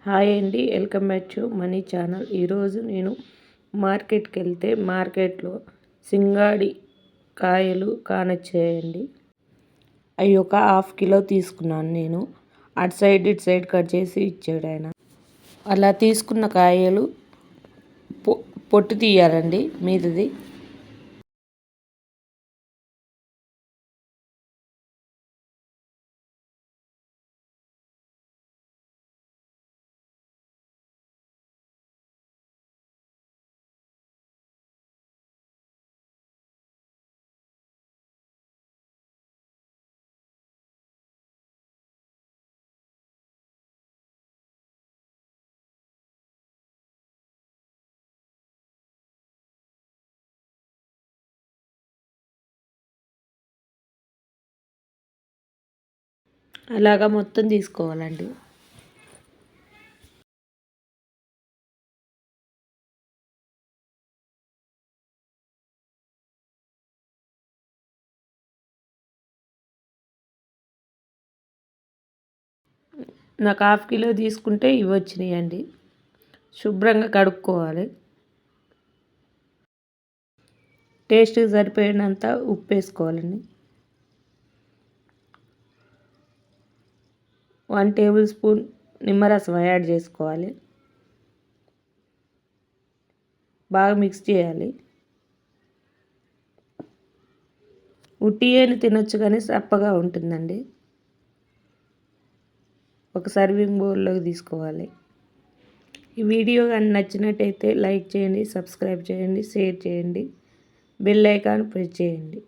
Hi అండి, welcome back to money channel. ఈరోజు నేను మార్కెట్కి వెళ్తే మార్కెట్లో సింగాడి కాయలు కానొచ్చాయండి. అవి ఒక ½ కిలో తీసుకున్నాను నేను. అటు సైడ్ ఇటు సైడ్ కట్ చేసి ఇచ్చాడు ఆయన. అలా తీసుకున్న కాయలు పొట్టు తీయాలండి మీదది. అలాగా మొత్తం తీసుకోవాలండి. నాకు ½ కిలో తీసుకుంటే ఇవి వచ్చినాయండి. శుభ్రంగా కడుక్కోవాలి. టేస్ట్కి సరిపోయినంత ఉప్పు వేసుకోవాలండి. 1 టేబుల్ స్పూన్ నిమ్మరసం యాడ్ చేసుకోవాలి. బాగా మిక్స్ చేయాలి. ఉట్టియేని తినొచ్చు కానీ చప్పగా ఉంటుందండి. ఒక సర్వింగ్ బౌల్లోకి తీసుకోవాలి. ఈ వీడియో కానీ నచ్చినట్టయితే లైక్ చేయండి, సబ్స్క్రైబ్ చేయండి, షేర్ చేయండి, బెల్ ఐకాన్ ప్రెస్ చేయండి.